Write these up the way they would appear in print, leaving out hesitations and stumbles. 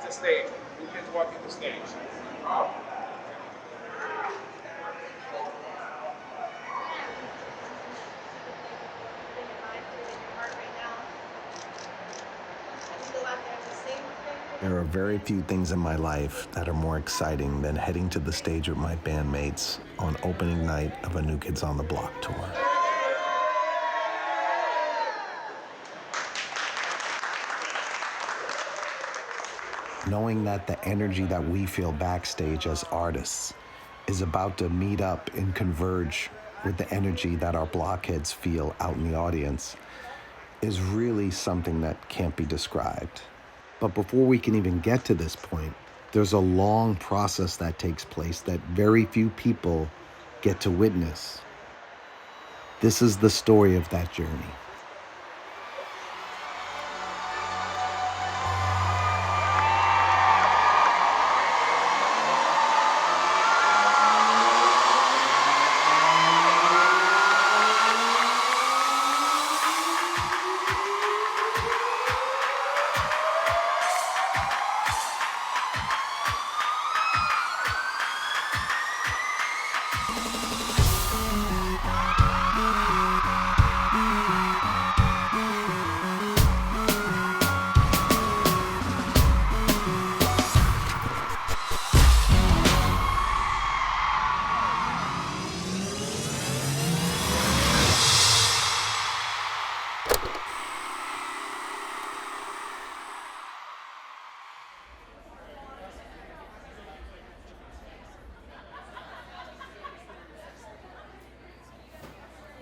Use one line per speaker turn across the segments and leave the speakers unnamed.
the stage. New kids walking the stage.
There are very few things in my life that are more exciting than heading to the stage with my bandmates on opening night of a New Kids on the Block tour. Knowing that the energy that we feel backstage as artists is about to meet up and converge with the energy that our blockheads feel out in the audience is really something that can't be described. But before we can even get to this point, there's a long process that takes place that very few people get to witness. This is the story of that journey.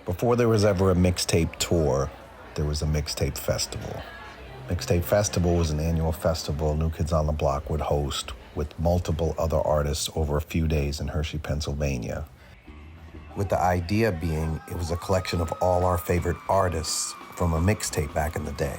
Before there was ever a mixtape tour, there was a mixtape festival. Mixtape Festival was an annual festival New Kids on the Block would host with multiple other artists over a few days in Hershey, Pennsylvania. With the idea being it was a collection of all our favorite artists from a mixtape back in the day.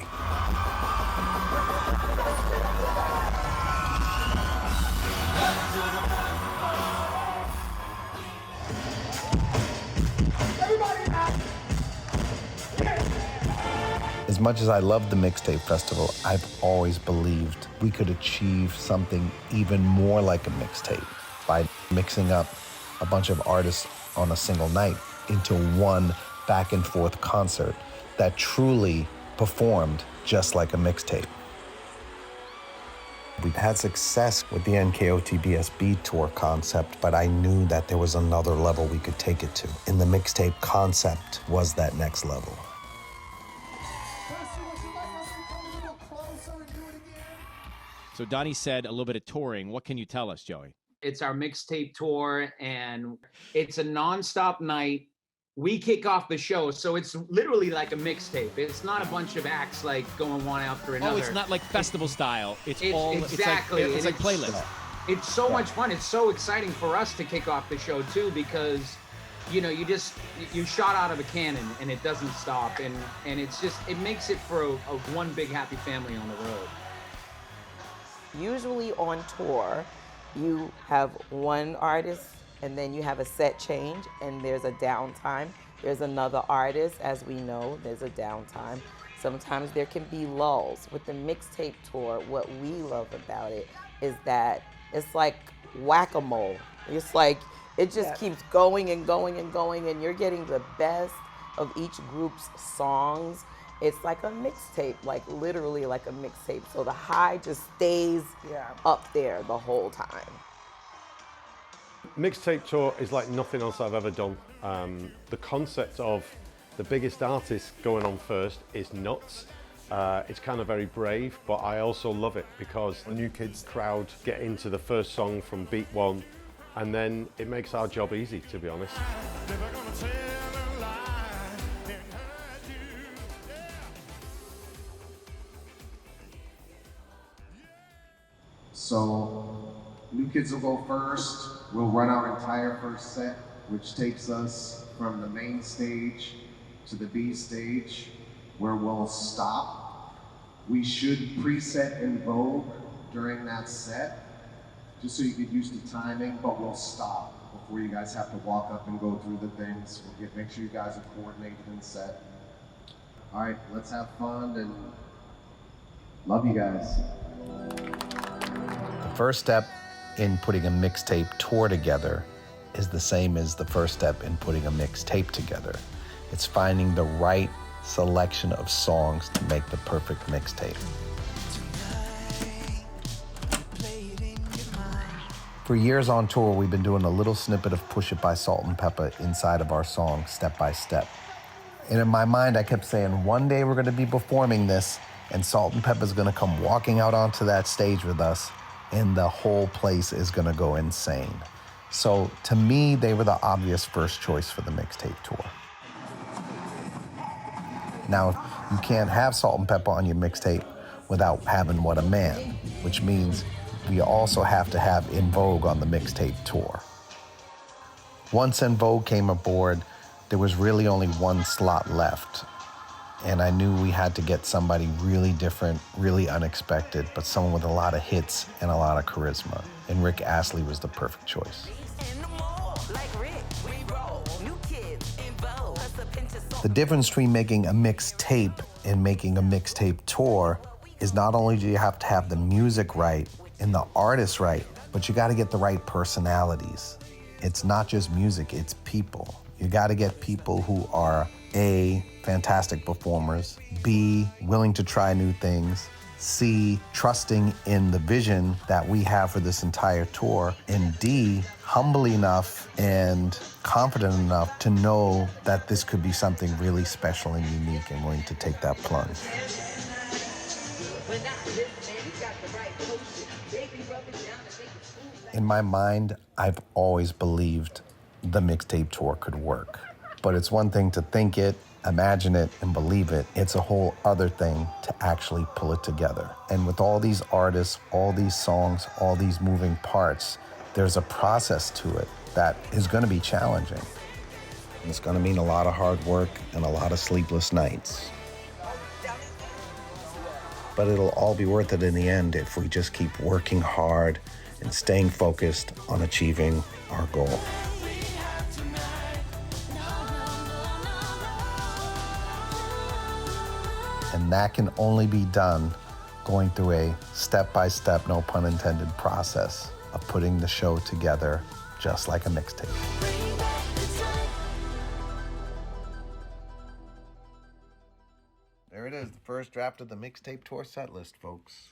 As much as I love the Mixtape Festival, I've always believed we could achieve something even more like a mixtape by mixing up a bunch of artists on a single night into one back and forth concert that truly performed just like a mixtape. We had success with the NKOTBSB tour concept, but I knew that there was another level we could take it to, and the mixtape concept was that next level.
So Donnie said a little bit of touring. What can you tell us, Joey?
It's our mixtape tour, and it's a nonstop night. We kick off the show, so it's literally like a mixtape. It's not a bunch of acts like going one after another.
Oh, it's not like festival style. It's all
exactly.
It's like playlist.
It's so much fun. It's so exciting for us to kick off the show too, because you know, you shot out of a cannon and it doesn't stop, and it makes it for a one big happy family on the road.
Usually on tour, you have one artist and then you have a set change and there's a downtime. There's another artist, as we know, there's a downtime. Sometimes there can be lulls. With the mixtape tour, what we love about it is that it's like whack-a-mole. It's like, it just keeps going and going and going, and you're getting the best of each group's songs. It's like a mixtape, like literally like a mixtape. So the high just stays up there the whole time.
Mixtape tour is like nothing else I've ever done. The concept of the biggest artist going on first is nuts. It's kind of very brave, but I also love it because the New Kids crowd get into the first song from beat one, and then it makes our job easy, to be honest.
So, New Kids will go first. We'll run our entire first set, which takes us from the main stage to the B stage, where we'll stop. We should preset in Vogue during that set, just so you get used to timing, but we'll stop before you guys have to walk up and go through the things. We'll make sure you guys are coordinated and set. All right, let's have fun and love you guys.
first step in putting a mixtape tour together is the same as the first step in putting a mixtape together. It's finding the right selection of songs to make the perfect mixtape. For years on tour, we've been doing a little snippet of Push It by Salt-N-Pepa inside of our song, Step by Step. And in my mind, I kept saying, one day we're gonna be performing this, and Salt-N-Pepa's gonna come walking out onto that stage with us, and the whole place is gonna go insane. So to me, they were the obvious first choice for the mixtape tour. Now, you can't have Salt-N-Pepa on your mixtape without having What a Man, which means we also have to have En Vogue on the mixtape tour. Once En Vogue came aboard, there was really only one slot left. And I knew we had to get somebody really different, really unexpected, but someone with a lot of hits and a lot of charisma. And Rick Astley was the perfect choice. The difference between making a mixtape and making a mixtape tour is not only do you have to have the music right and the artist right, but you gotta get the right personalities. It's not just music, it's people. You gotta get people who are A, fantastic performers, B, willing to try new things, C, trusting in the vision that we have for this entire tour, and D, humble enough and confident enough to know that this could be something really special and unique and willing to take that plunge. In my mind, I've always believed the mixtape tour could work. But it's one thing to think it, imagine it, and believe it. It's a whole other thing to actually pull it together. And with all these artists, all these songs, all these moving parts, there's a process to it that is gonna be challenging. And it's gonna mean a lot of hard work and a lot of sleepless nights. But it'll all be worth it in the end if we just keep working hard and staying focused on achieving our goal. And that can only be done going through a step-by-step, no pun intended, process of putting the show together just like a mixtape. There it is, the first draft of the Mixtape Tour set list, folks.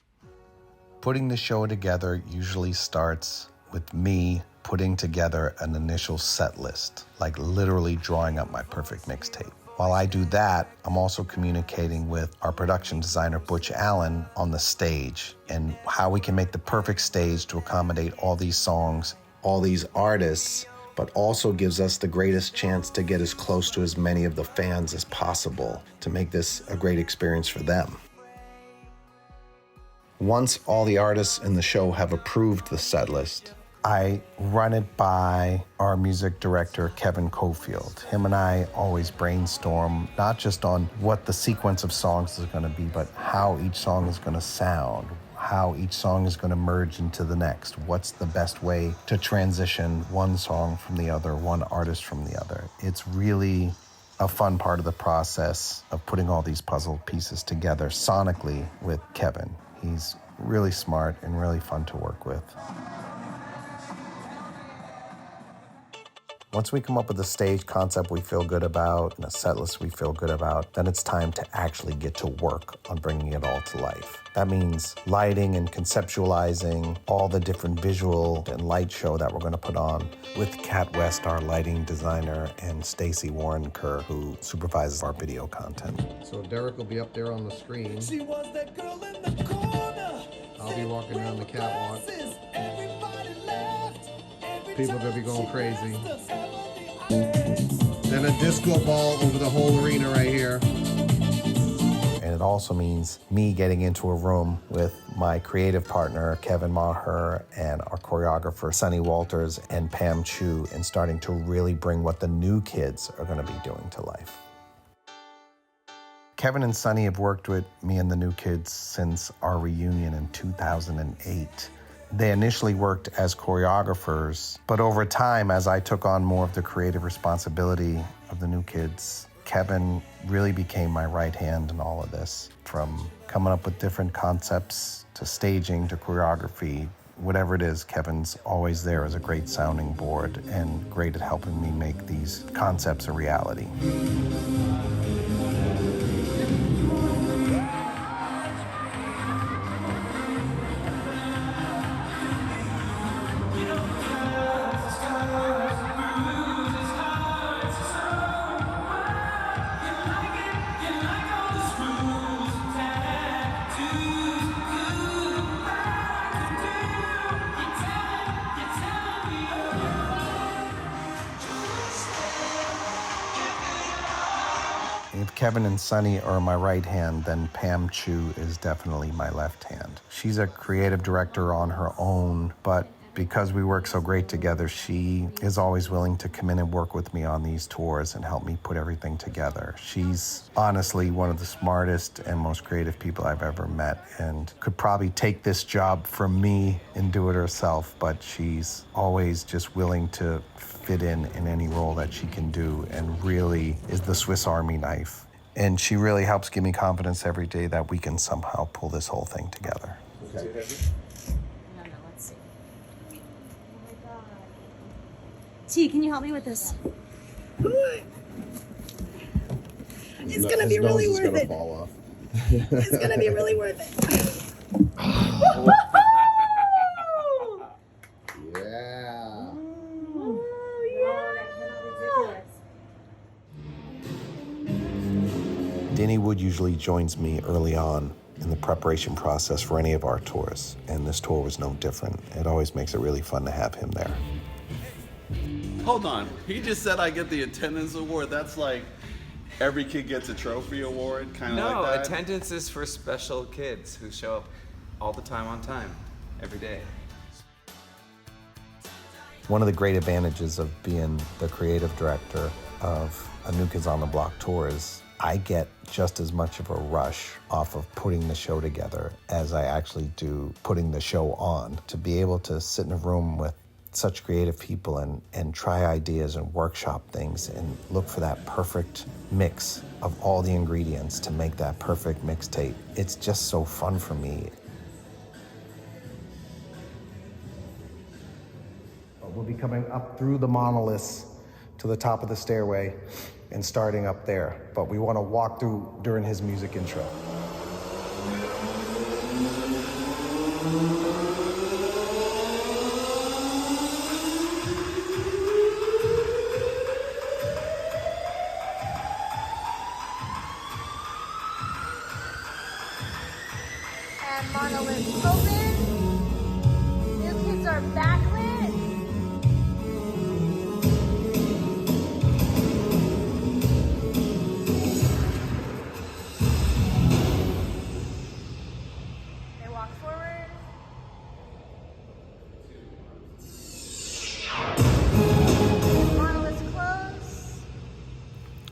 Putting the show together usually starts with me putting together an initial set list, like literally drawing up my perfect mixtape. While I do that, I'm also communicating with our production designer, Butch Allen, on the stage and how we can make the perfect stage to accommodate all these songs, all these artists, but also gives us the greatest chance to get as close to as many of the fans as possible to make this a great experience for them. Once all the artists in the show have approved the set list, I run it by our music director, Kevin Cofield. Him and I always brainstorm, not just on what the sequence of songs is gonna be, but how each song is gonna sound, how each song is gonna merge into the next. What's the best way to transition one song from the other, one artist from the other? It's really a fun part of the process of putting all these puzzle pieces together sonically with Kevin. He's really smart and really fun to work with. Once we come up with a stage concept we feel good about and a set list we feel good about, then it's time to actually get to work on bringing it all to life. That means lighting and conceptualizing all the different visual and light show that we're going to put on with Kat West, our lighting designer, and Stacy Warren Kerr, who supervises our video content. So Derek will be up there on the screen.
She was that girl in the corner.
I'll be walking down the catwalk.
Everybody laughed.
People are going to be going crazy. Then a disco ball over the whole arena right here. And it also means me getting into a room with my creative partner, Kevin Maher, and our choreographer, Sonny Walters, and Pam Chu, and starting to really bring what the new kids are going to be doing to life. Kevin and Sonny have worked with me and the new kids since our reunion in 2008. They initially worked as choreographers, but over time, as I took on more of the creative responsibility of the new kids, Kevin really became my right hand in all of this, from coming up with different concepts to staging to choreography whatever it is, Kevin's always there as a great sounding board and great at helping me make these concepts a reality. If Kevin and Sunny are my right hand, then Pam Chu is definitely my left hand. She's a creative director on her own, but because we work so great together, she is always willing to come in and work with me on these tours and help me put everything together. She's honestly one of the smartest and most creative people I've ever met, and could probably take this job from me and do it herself, but she's always just willing to fit in any role that she can do, and really is the Swiss Army knife. And she really helps give me confidence every day that we can somehow pull this whole thing together.
Okay.
Let's see. Oh my God. T, can you help me with this? It's gonna be really worth it.
Fall off.
It's gonna be really worth it.
Yeah.
Danny Wood usually joins me early on in the preparation process for any of our tours, and this tour was no different. It always makes it really fun to have him there.
Hold on, he just said I get the attendance award. That's like every kid gets a trophy award, kind of
No,
like that?
attendance is for special kids who show up all the time on time, every day.
One of the great advantages of being the creative director of a New Kids on the Block tour is I get just as much of a rush off of putting the show together as I actually do putting the show on. To be able to sit in a room with such creative people and try ideas and workshop things and look for that perfect mix of all the ingredients to make that perfect mixtape, it's just so fun for me. We'll be coming up through the monoliths to the top of the stairway and starting up there. But we want to walk through during his music intro.
And monolith open. New kids are backlit. They walk forward. Monoliths close.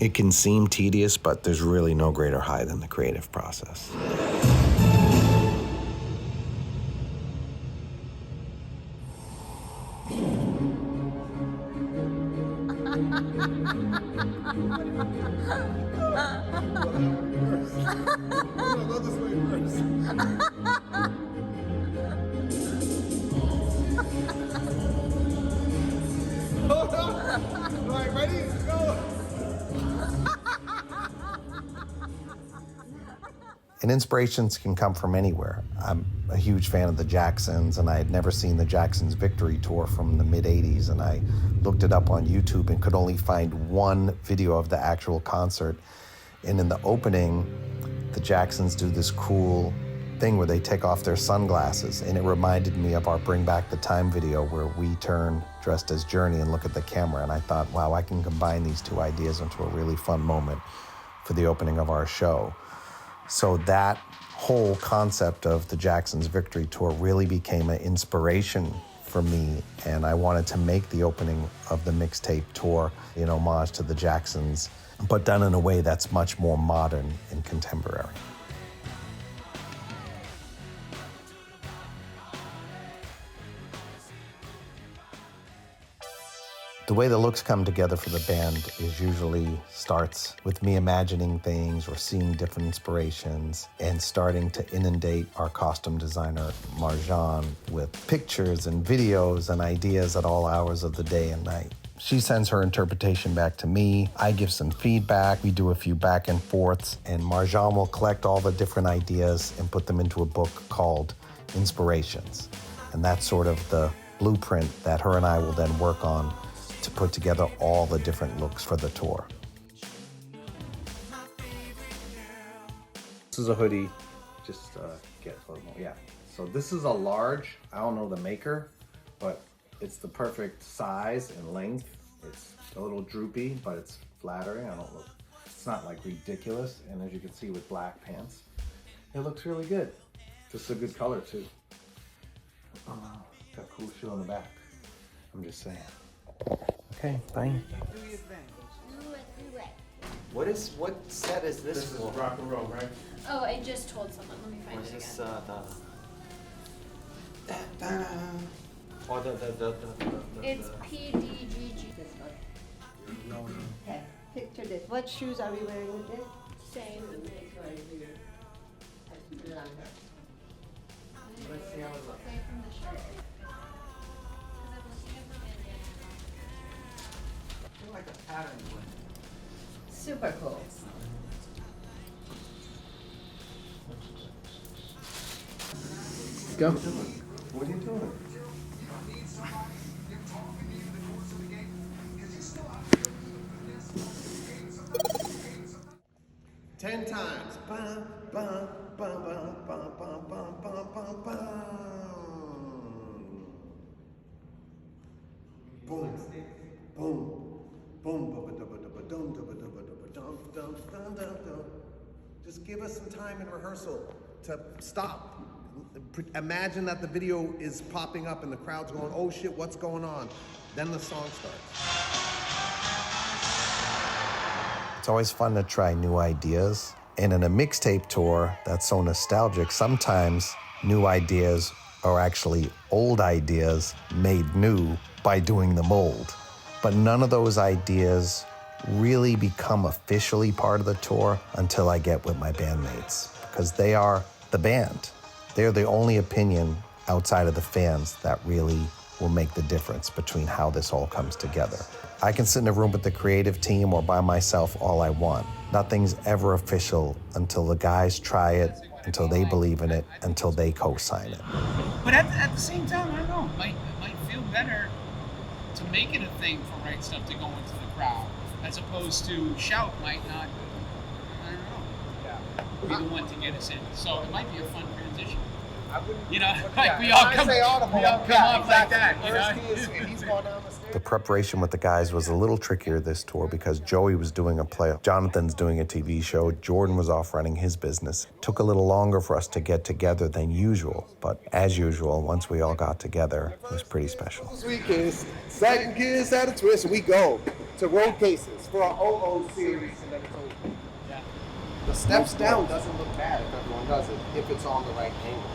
It can seem tedious, but there's really no greater high than the creative process.
Hold on. All right, ready? Go.
And inspirations can come from anywhere. I'm a huge fan of the Jacksons, and I had never seen the Jacksons Victory Tour from the mid-'80s, and I looked it up on YouTube and could only find one video of the actual concert. And in the opening, the Jacksons do this cool thing where they take off their sunglasses, and it reminded me of our Bring Back the Time video where we turn dressed as Journey and look at the camera, and I thought, wow, I can combine these two ideas into a really fun moment for the opening of our show. So that whole concept of the Jacksons Victory Tour really became an inspiration for me, and I wanted to make the opening of the Mixtape Tour in homage to the Jacksons, but done in a way that's much more modern and contemporary. The way the looks come together for the band is usually starts with me imagining things or seeing different inspirations and starting to inundate our costume designer, Marjan, with pictures and videos and ideas at all hours of the day and night. She sends her interpretation back to me. I give some feedback. We do a few back and forths, and Marjan will collect all the different ideas and put them into a book called Inspirations. And that's sort of the blueprint that her and I will then work on to put together all the different looks for the tour.
This is a hoodie, just get a little more, yeah. So this is a large, I don't know the maker, but it's the perfect size and length. It's a little droopy, but it's flattering. It's not like ridiculous. And as you can see with black pants, it looks really good. Just a good color too. Got a cool shoe on the back. I'm just saying.
Okay, fine.
What set is this for?
This is rock and roll, right?
Oh, I just told someone. Let me find
Or is
it
this
again.
or the
It's PDGG.
Okay, picture this. What shoes are we wearing with this?
Same.
Let's see how it looks.
Same from the shirt. 'Cause I'm looking at the video.
I feel like a pattern one.
Super cool.
Go.
What are you doing? 10 times. Bum, bum, bum, bum, bum, bum, bum, bum, bum, bum. Boom, boom, boom, ba-ba-da-ba-da-ba-dum, just give us some time in rehearsal to stop. Imagine that the video is popping up and the crowd's going, oh shit, what's going on? Then the song starts.
It's always fun to try new ideas. And in a mixtape tour that's so nostalgic, sometimes new ideas are actually old ideas made new by doing them old. But none of those ideas really become officially part of the tour until I get with my bandmates, because they are the band. They're the only opinion outside of the fans that really will make the difference between how this all comes together. I can sit in a room with the creative team or by myself all I want. Nothing's ever official until the guys try it, until they believe in it, until they co-sign it.
But at the same time, I don't know, it might feel better to make it a thing for Right Stuff to go into the crowd, as opposed to Shout might not, I don't know, be the one to get us in. So it might be a fun transition. You know, like we all come up like that, you know?
The preparation with the guys was a little trickier this tour because Joey was doing a play, Jonathan's doing a TV show, Jordan was off running his business. It took a little longer for us to get together than usual, but as usual, once we all got together, it was pretty special.
Sweet Kiss, Second Kiss at a twist, and we go to Road Cases for our OO series, and then it's over.
Yeah.
The steps down doesn't look bad if everyone does it, if it's on the right angle.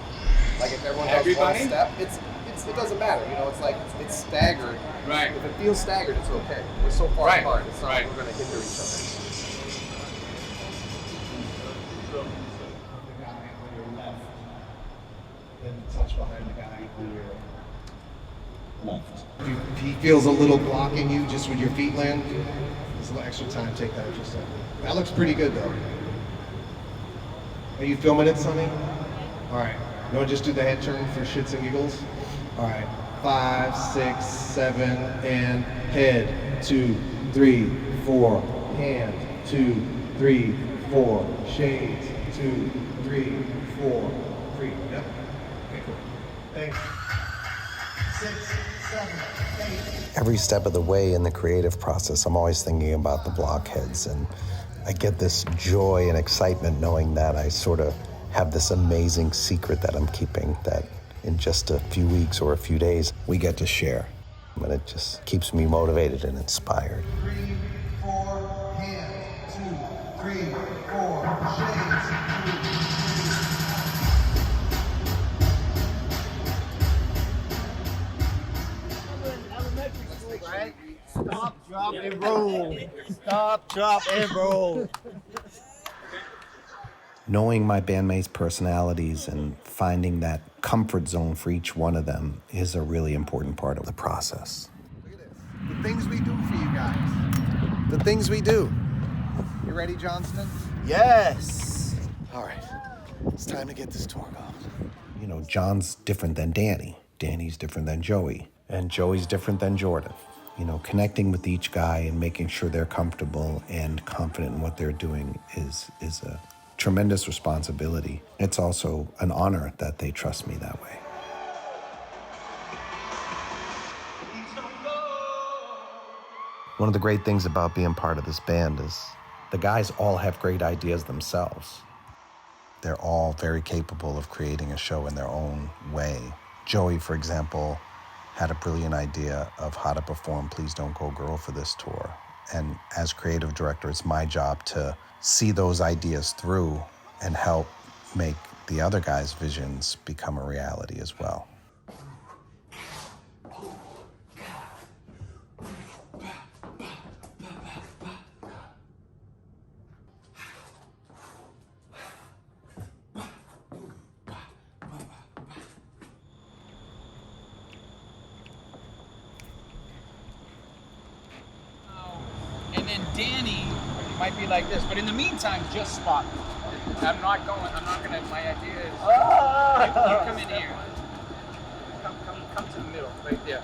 Like if everyone does one step, it doesn't matter. You know, it's like it's staggered.
Right.
If it feels staggered, it's okay. We're so far
Right.
apart. It's not
Right.
like we're going to hinder each other.
The guy on your left, then touch behind the guy on your left. If he feels a little blocking you just when your feet land, there's a little extra time. Take that extra step. That looks pretty good though. Are you filming it, Sonny? All right. You want to just do the head turn for shits and giggles? All right. 5, 6, 7, and head. 2, 3, 4. Hand. 2, 3, 4. Shades. 2, 3, 4. 3. Yep. Okay, cool. Thanks. 6, 7, 8.
Every step of the way in the creative process, I'm always thinking about the Blockheads, and I get this joy and excitement knowing that I sort of have this amazing secret that I'm keeping that in just a few weeks or a few days we get to share. And it just keeps me motivated and inspired.
3, 4. Hand. 2, 3, 4. Shades. 2, 3.
Elementary school, right? Stop, drop, and roll. Stop, drop, and roll.
Knowing my bandmates' personalities and finding that comfort zone for each one of them is a really important part of the process.
The things we do for you guys. The things we do. You ready, Johnston? Yes.
All right, it's time to get this tour going. You know, John's different than Danny. Danny's different than Joey. And Joey's different than Jordan. You know, connecting with each guy and making sure they're comfortable and confident in what they're doing is a tremendous responsibility. It's also an honor that they trust me that way. One of the great things about being part of this band is the guys all have great ideas themselves. They're all very capable of creating a show in their own way. Joey, for example, had a brilliant idea of how to perform Please Don't Go Girl for this tour. And as creative director, it's my job to see those ideas through and help make the other guys' visions become a reality as well.
And then Danny might be like this, but in the meantime, just spot me. I'm not gonna, my idea is, you come in here. Come to the middle, right there.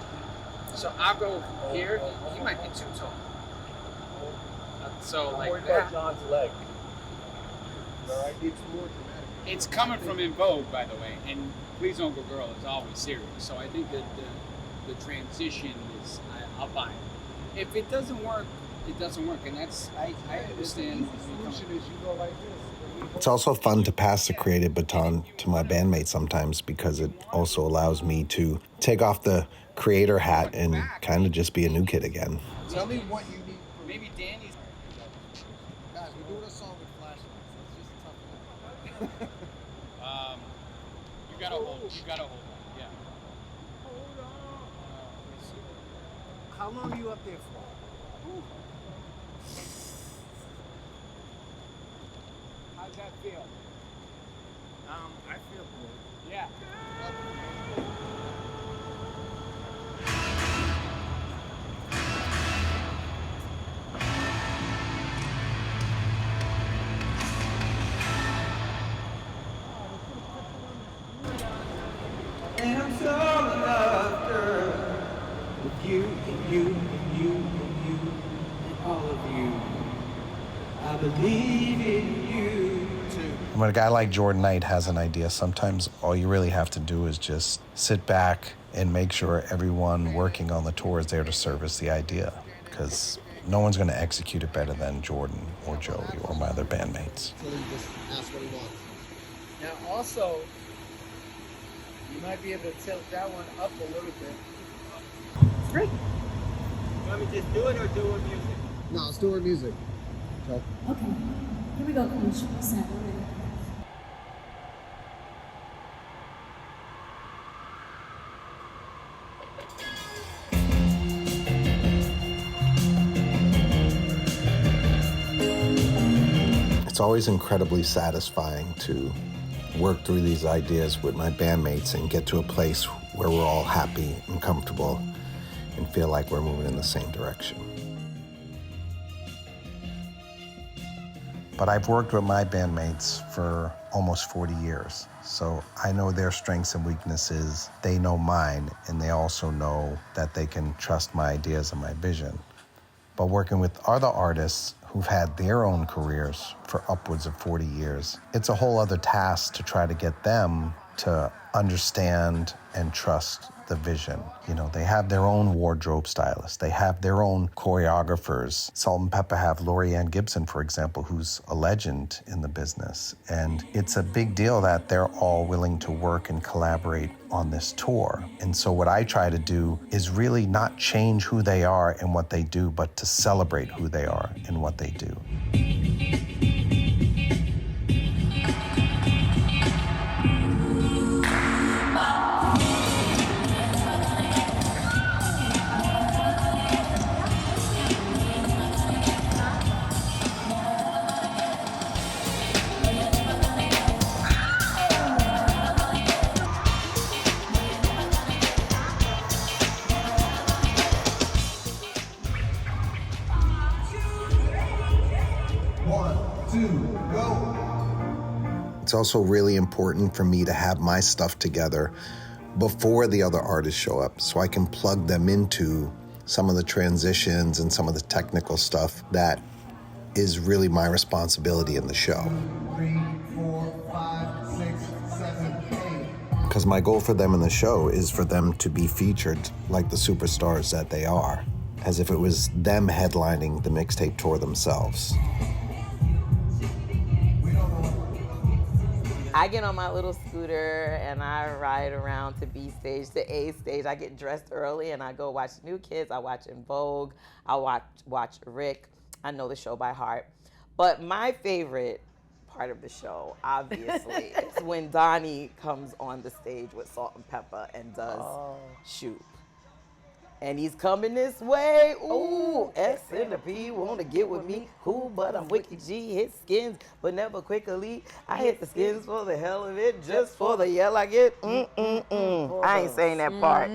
So I'll go here, he might be too tall. So like that.
John's leg. All right,
It's coming from In Vogue, by the way, and Please Don't Go Girl is always serious. So I think that the transition is, I'll buy it. If it doesn't work, it doesn't work, and that's, I understand.
The solution is you go like this.
It's also fun to pass the creative baton to my bandmates sometimes because it also allows me to take off the creator hat and kind of just be a new kid again.
Tell me what you need.
Maybe Danny's.
Guys, we're doing a song with flashlights. It's just tough.
You gotta hold on, yeah.
Hold on. How long are you up there for? Ooh. How's that feel? I feel good.
Yeah.
And I'm so in love, girl, with you, and you, and you, and you, and all of you. I believe in you too.
When a guy like Jordan Knight has an idea, sometimes all you really have to do is just sit back and make sure everyone working on the tour is there to service the idea, because no one's going to execute it better than Jordan or Joey or my other bandmates.
So you just ask what he wants. Now also, you might be able to tilt that one up a little bit.
Great.
You want me to just do it or do it with music?
No, let's do our music. Okay.
Okay. Here we go, Coach. Set. We're ready.
It's always incredibly satisfying to work through these ideas with my bandmates and get to a place where we're all happy and comfortable and feel like we're moving in the same direction. But I've worked with my bandmates for almost 40 years, so I know their strengths and weaknesses, they know mine, and they also know that they can trust my ideas and my vision. But working with other artists who've had their own careers for upwards of 40 years, it's a whole other task to try to get them to understand and trust the vision. You know, they have their own wardrobe stylists. They have their own choreographers. Salt-N-Pepa have Lorianne Gibson, for example, who's a legend in the business. And it's a big deal that they're all willing to work and collaborate on this tour. And so what I try to do is really not change who they are and what they do, but to celebrate who they are and what they do.
1, 2, go.
It's also really important for me to have my stuff together before the other artists show up so I can plug them into some of the transitions and some of the technical stuff that is really my responsibility in the show.
3, 4, 5, 6, 7, 8.
Because my goal for them in the show is for them to be featured like the superstars that they are, as if it was them headlining the mixtape tour themselves.
I get on my little scooter and I ride around to B stage, to A stage. I get dressed early and I go watch New Kids. I watch In Vogue. I watch Rick. I know the show by heart. But my favorite part of the show, obviously, is when Donnie comes on the stage with Salt-N-Pepa and does Shoot. And he's coming this way. Ooh, S and the P wanna get with me. Who but I'm Wicked G, hit skins, but never quickly. I hit the skins for the hell of it, just for the yell I get. I ain't saying that part.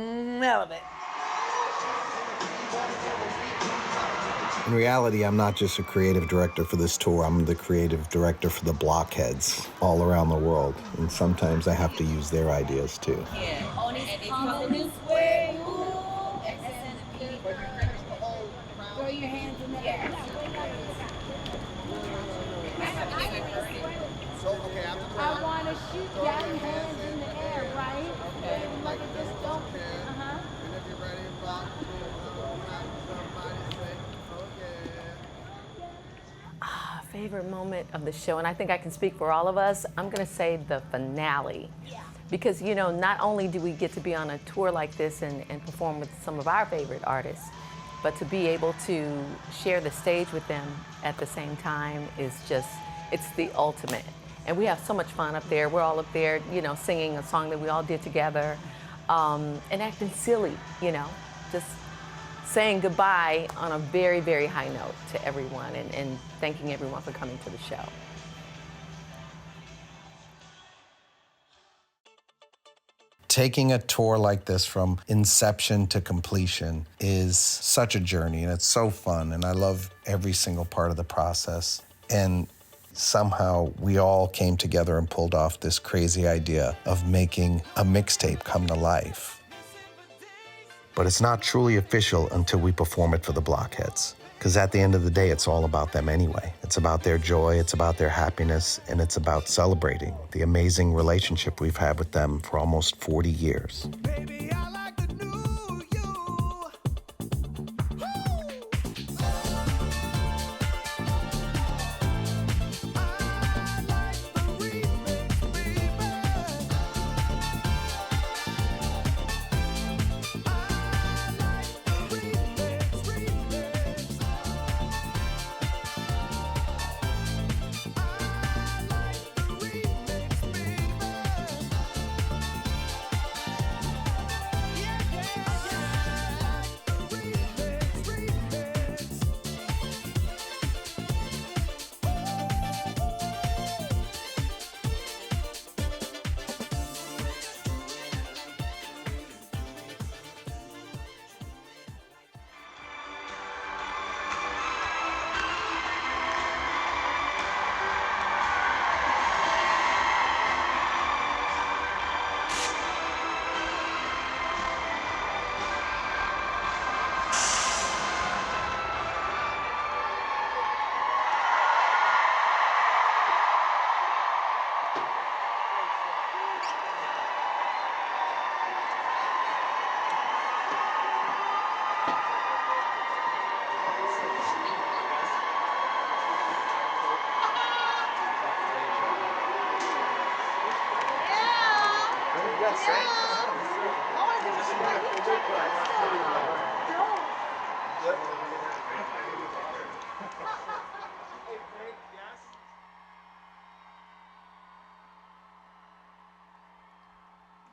In reality, I'm not just a creative director for this tour, I'm the creative director for the Blockheads all around the world. And sometimes I have to use their ideas too.
Throw your hands in the air. I want to shoot down hands in the air, right? Okay. And look at this, don't.
And if you're ready, rock, somebody say, okay.
Favorite moment of the show, and I think I can speak for all of us, I'm gonna say the finale. Because, you know, not only do we get to be on a tour like this and perform with some of our favorite artists, but to be able to share the stage with them at the same time is just, it's the ultimate. And we have so much fun up there. We're all up there, you know, singing a song that we all did together, and acting silly, you know, just saying goodbye on a very, very high note to everyone and thanking everyone for coming to the show.
Taking a tour like this from inception to completion is such a journey, and it's so fun, and I love every single part of the process. And somehow we all came together and pulled off this crazy idea of making a mixtape come to life. But it's not truly official until we perform it for the Blockheads. Because at the end of the day, it's all about them anyway. It's about their joy, it's about their happiness, and it's about celebrating the amazing relationship we've had with them for almost 40 years.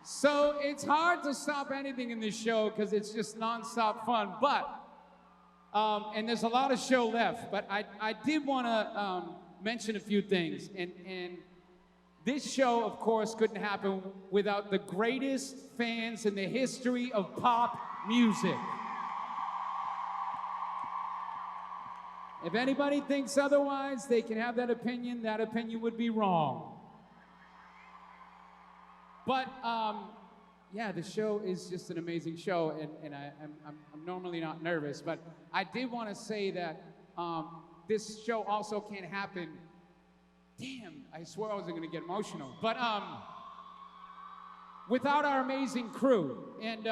So it's hard to stop anything in this show because it's just nonstop fun. But, and there's a lot of show left, but I did want to mention a few things. And this show, of course, couldn't happen without the greatest fans in the history of pop music.
If anybody thinks otherwise, they can have that opinion. That opinion would be wrong. But yeah, the show is just an amazing show, and I'm normally not nervous, but I did want to say that this show also can't happen. Damn, I swear I wasn't gonna get emotional, but without our amazing crew, and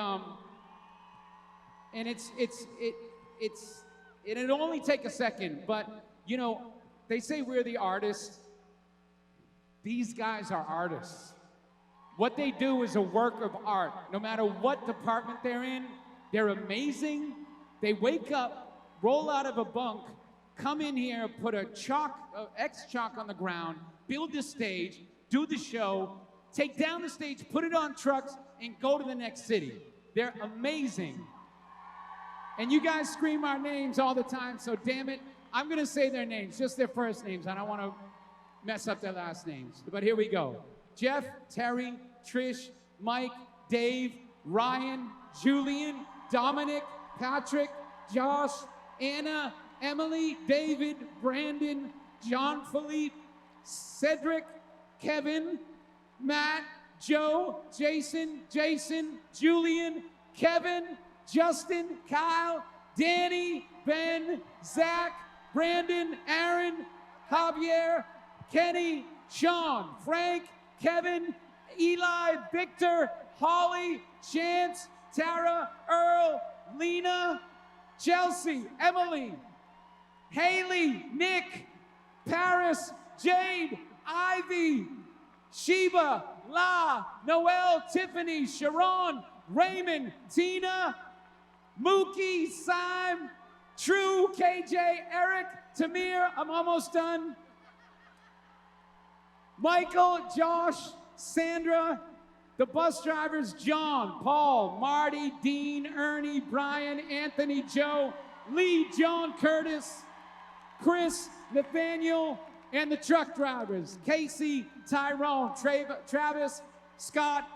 it'll only take a second, but you know, they say we're the artists. These guys are artists. What they do is a work of art. No matter what department they're in, they're amazing. They wake up, roll out of a bunk, come in here, put a X chalk on the ground, build the stage, do the show, take down the stage, put it on trucks, and go to the next city. They're amazing. And you guys scream our names all the time, so damn it, I'm gonna say their names, just their first names. I don't wanna mess up their last names, but here we go. Jeff, Terry, Trish, Mike, Dave, Ryan, Julian, Dominic, Patrick, Josh, Anna, Emily, David, Brandon, John Philippe, Cedric, Kevin, Matt, Joe, Jason, Julian, Kevin, Justin, Kyle, Danny, Ben, Zach, Brandon, Aaron, Javier, Kenny, Sean, Frank, Kevin, Eli, Victor, Holly, Chance, Tara, Earl, Lena, Chelsea, Emily, Haley, Nick, Paris, Jade, Ivy, Sheba, La, Noel, Tiffany, Sharon, Raymond, Tina, Mookie, Sim, True, KJ, Eric, Tamir, I'm almost done. Michael, Josh, Sandra, the bus drivers, John, Paul, Marty, Dean, Ernie, Brian, Anthony, Joe, Lee, John, Curtis, Chris, Nathaniel, and the truck drivers, Casey, Tyrone, Travis, Scott,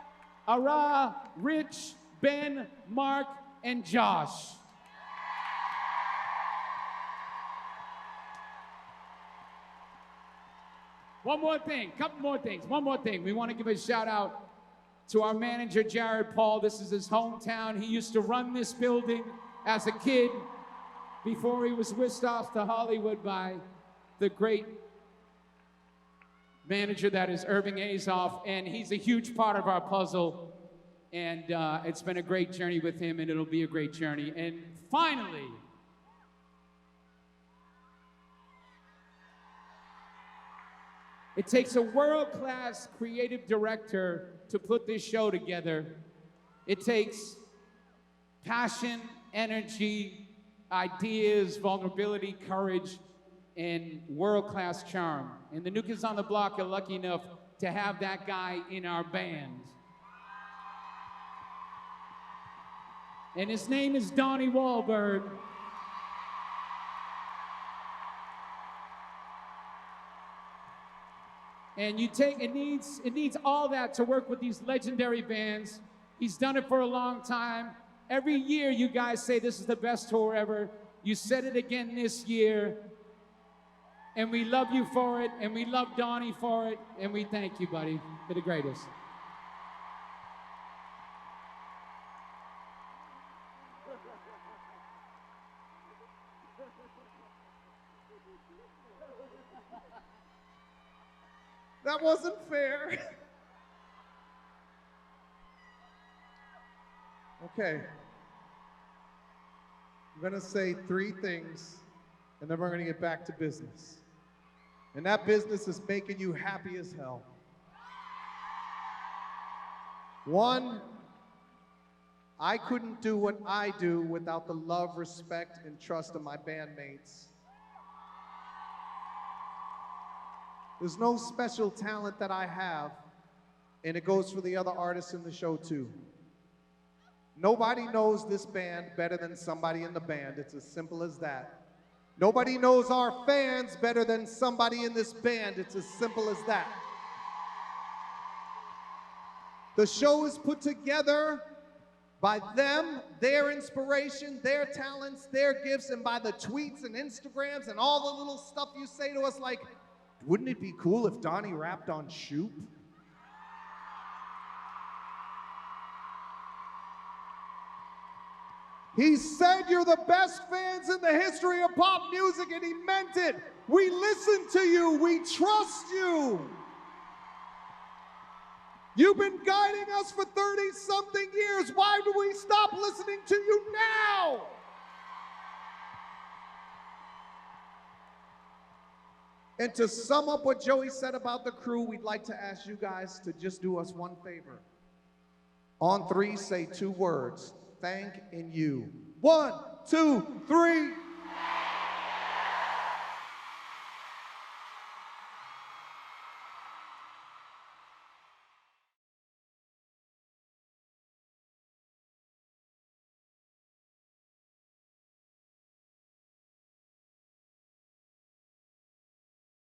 Ara, Rich, Ben, Mark, and Josh. One more thing. We want to give a shout out to our manager, Jared Paul. This is his hometown. He used to run this building as a kid before he was whisked off to Hollywood by the great manager that is Irving Azoff, and he's a huge part of our puzzle. And it's been a great journey with him, and it'll be a great journey. And finally, it takes a world-class creative director to put this show together. It takes passion, energy, ideas, vulnerability, courage, and world-class charm. And the New Kids on the Block are lucky enough to have that guy in our band. And his name is Donnie Wahlberg. And it needs all that to work with these legendary bands. He's done it for a long time. Every year you guys say this is the best tour ever. You said it again this year. And we love you for it, and we love Donnie for it, and we thank you, buddy. You're the greatest.
That wasn't fair. Okay. I'm gonna say 3 things, and then we're gonna get back to business. And that business is making you happy as hell. 1, I couldn't do what I do without the love, respect, and trust of my bandmates. There's no special talent that I have, and it goes for the other artists in the show too. Nobody knows this band better than somebody in the band. It's as simple as that. Nobody knows our fans better than somebody in this band. It's as simple as that. The show is put together By them, their inspiration, their talents, their gifts, and by the tweets and Instagrams and all the little stuff you say to us like, wouldn't it be cool if Donnie rapped on Shoop? He said you're the best fans in the history of pop music, and he meant it. We listen to you. We trust you. You've been guiding us for 30-something years. Why do we stop listening to you now? And to sum up what Joey said about the crew, we'd like to ask you guys to just do us one favor. On 3, say 2 words. Thank and you. 1, 2, 3.